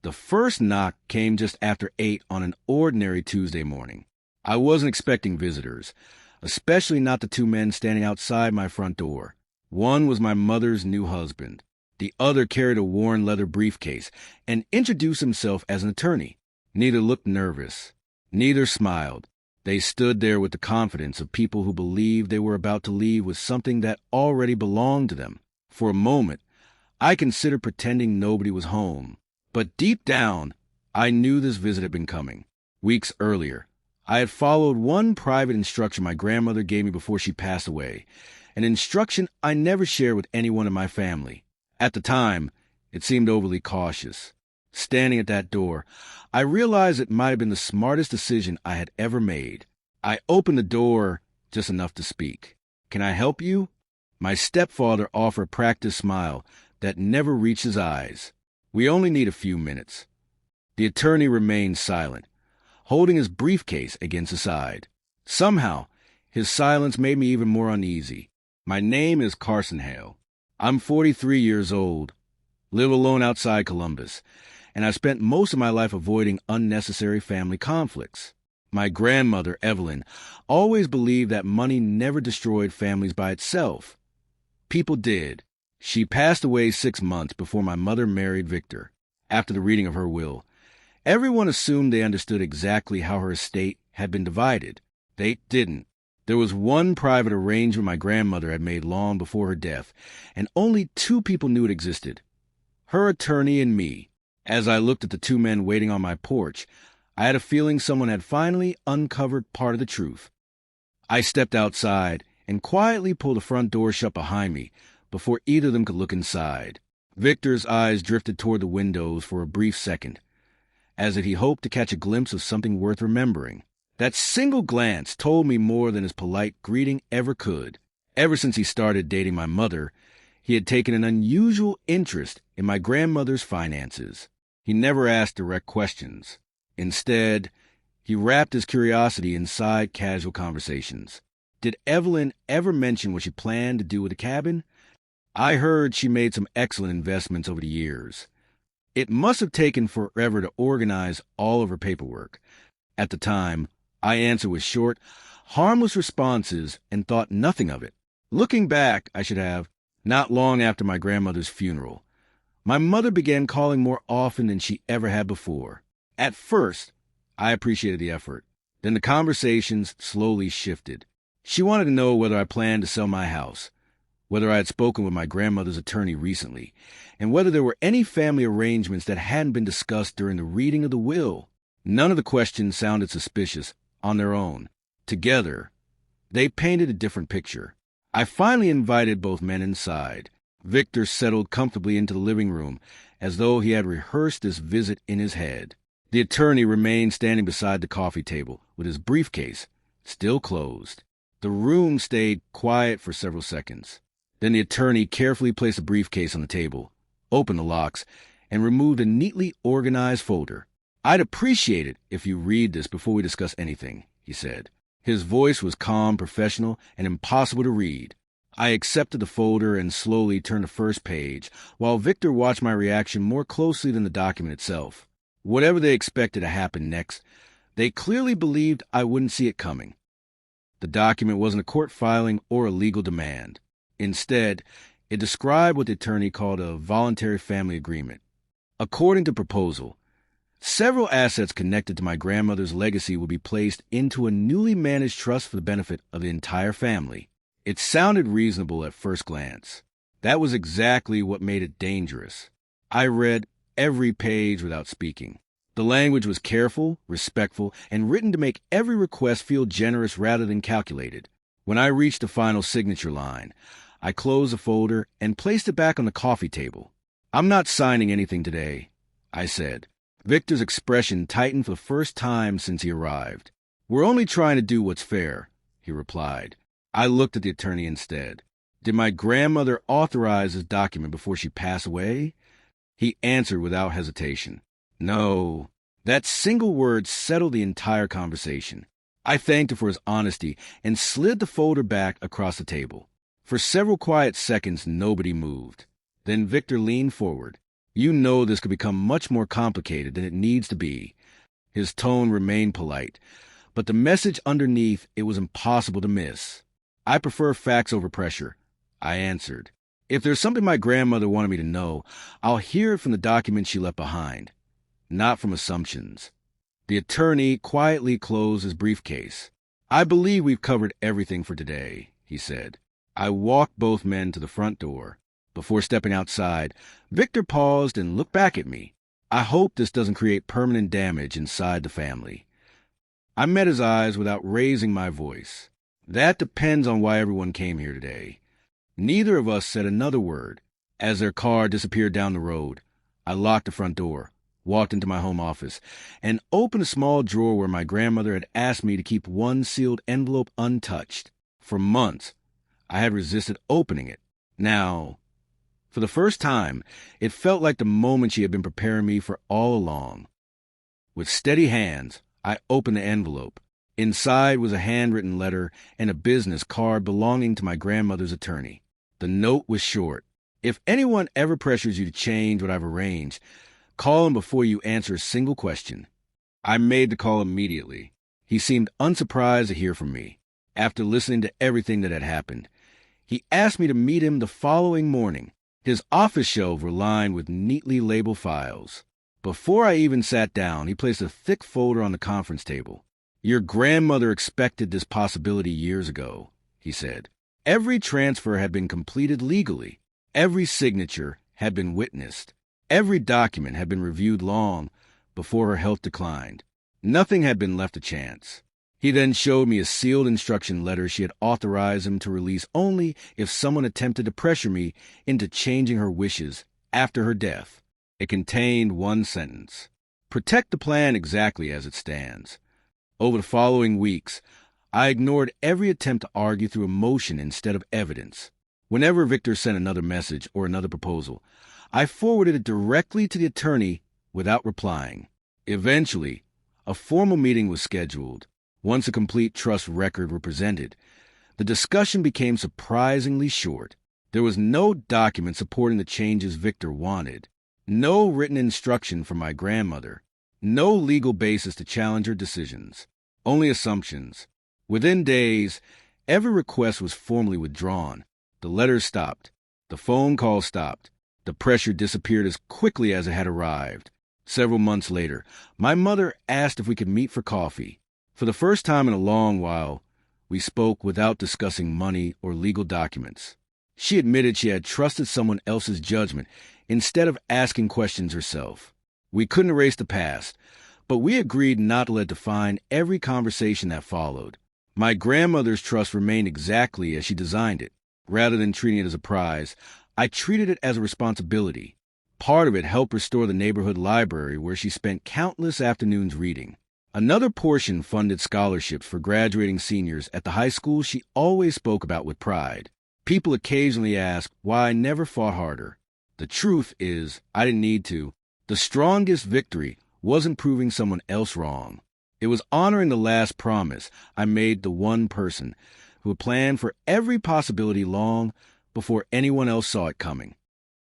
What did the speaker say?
The first knock came just after 8 on an ordinary Tuesday morning. I wasn't expecting visitors, especially not the two men standing outside my front door. One was my mother's new husband. The other carried a worn leather briefcase and introduced himself as an attorney. Neither looked nervous. Neither smiled. They stood there with the confidence of people who believed they were about to leave with something that already belonged to them. For a moment, I considered pretending nobody was home. But deep down, I knew this visit had been coming. Weeks earlier, I had followed one private instruction my grandmother gave me before she passed away, an instruction I never shared with anyone in my family. At the time, it seemed overly cautious. Standing at that door, I realized it might have been the smartest decision I had ever made. I opened the door just enough to speak. "Can I help you?" My stepfather offered a practiced smile that never reached his eyes. "We only need a few minutes." The attorney remained silent, holding his briefcase against his side. Somehow, his silence made me even more uneasy. "My name is Carson Hale. I'm 43 years old, live alone outside Columbus, and I spent most of my life avoiding unnecessary family conflicts. My grandmother, Evelyn, always believed that money never destroyed families by itself. People did. She passed away 6 months before my mother married Victor. After the reading of her will, everyone assumed they understood exactly how her estate had been divided. They didn't. There was one private arrangement my grandmother had made long before her death, and only 2 people knew it existed: her attorney and me. As I looked at the 2 men waiting on my porch, I had a feeling someone had finally uncovered part of the truth. I stepped outside and quietly pulled the front door shut behind me before either of them could look inside. Victor's eyes drifted toward the windows for a brief second, as if he hoped to catch a glimpse of something worth remembering. That single glance told me more than his polite greeting ever could. Ever since he started dating my mother, he had taken an unusual interest in my grandmother's finances. He never asked direct questions. Instead, he wrapped his curiosity inside casual conversations. "Did Evelyn ever mention what she planned to do with the cabin? I heard she made some excellent investments over the years." It must have taken forever to organize all of her paperwork. At the time, I answered with short, harmless responses and thought nothing of it. Looking back, I should have. Not long after my grandmother's funeral, my mother began calling more often than she ever had before. At first, I appreciated the effort. Then the conversations slowly shifted. She wanted to know whether I planned to sell my house, whether I had spoken with my grandmother's attorney recently, and whether there were any family arrangements that hadn't been discussed during the reading of the will. None of the questions sounded suspicious on their own. Together, they painted a different picture. I finally invited both men inside. Victor settled comfortably into the living room, as though he had rehearsed this visit in his head. The attorney remained standing beside the coffee table, with his briefcase still closed. The room stayed quiet for several seconds. Then the attorney carefully placed the briefcase on the table, opened the locks, and removed a neatly organized folder. "I'd appreciate it if you read this before we discuss anything," he said. His voice was calm, professional, and impossible to read. I accepted the folder and slowly turned the first page, while Victor watched my reaction more closely than the document itself. Whatever they expected to happen next, they clearly believed I wouldn't see it coming. The document wasn't a court filing or a legal demand. Instead, it described what the attorney called a voluntary family agreement. According to proposal, several assets connected to my grandmother's legacy would be placed into a newly managed trust for the benefit of the entire family. It sounded reasonable at first glance. That was exactly what made it dangerous. I read every page without speaking. The language was careful, respectful, and written to make every request feel generous rather than calculated. When I reached the final signature line, I closed the folder and placed it back on the coffee table. "I'm not signing anything today," I said. Victor's expression tightened for the first time since he arrived. "We're only trying to do what's fair," he replied. I looked at the attorney instead. "Did my grandmother authorize this document before she passed away?" He answered without hesitation. "No." That single word settled the entire conversation. I thanked him for his honesty and slid the folder back across the table. For several quiet seconds, nobody moved. Then Victor leaned forward. You know this could become much more complicated than it needs to be." His tone remained polite, but the message underneath it was impossible to miss. "I prefer facts over pressure," I answered. "If there's something my grandmother wanted me to know, I'll hear it from the documents she left behind, not from assumptions." The attorney quietly closed his briefcase. "I believe we've covered everything for today," he said. I walked both men to the front door. Before stepping outside, Victor paused and looked back at me. "I hope this doesn't create permanent damage inside the family." I met his eyes without raising my voice. "That depends on why everyone came here today." Neither of us said another word. As their car disappeared down the road, I locked the front door, walked into my home office, and opened a small drawer where my grandmother had asked me to keep one sealed envelope untouched. For months, I had resisted opening it. Now, for the first time, it felt like the moment she had been preparing me for all along. With steady hands, I opened the envelope. Inside was a handwritten letter and a business card belonging to my grandmother's attorney. The note was short. "If anyone ever pressures you to change what I've arranged, call him before you answer a single question." I made the call immediately. He seemed unsurprised to hear from me. After listening to everything that had happened, he asked me to meet him the following morning. His office shelves were lined with neatly labeled files. Before I even sat down, he placed a thick folder on the conference table. "Your grandmother expected this possibility years ago," he said. "Every transfer had been completed legally. Every signature had been witnessed. Every document had been reviewed long before her health declined. Nothing had been left to chance." He then showed me a sealed instruction letter she had authorized him to release only if someone attempted to pressure me into changing her wishes after her death. It contained one sentence: "Protect the plan exactly as it stands." Over the following weeks, I ignored every attempt to argue through emotion instead of evidence. Whenever Victor sent another message or another proposal, I forwarded it directly to the attorney without replying. Eventually, a formal meeting was scheduled. Once a complete trust record were presented, the discussion became surprisingly short. There was no document supporting the changes Victor wanted, no written instruction from my grandmother, no legal basis to challenge her decisions, only assumptions. Within days, every request was formally withdrawn. The letters stopped. The phone calls stopped. The pressure disappeared as quickly as it had arrived. Several months later, my mother asked if we could meet for coffee. For the first time in a long while, we spoke without discussing money or legal documents. She admitted she had trusted someone else's judgment instead of asking questions herself. We couldn't erase the past, but we agreed not to let it define every conversation that followed. My grandmother's trust remained exactly as she designed it. Rather than treating it as a prize, I treated it as a responsibility. Part of it helped restore the neighborhood library where she spent countless afternoons reading. Another portion funded scholarships for graduating seniors at the high school she always spoke about with pride. People occasionally asked why I never fought harder. The truth is, I didn't need to. The strongest victory wasn't proving someone else wrong. It was honoring the last promise I made to one person who had planned for every possibility long before anyone else saw it coming.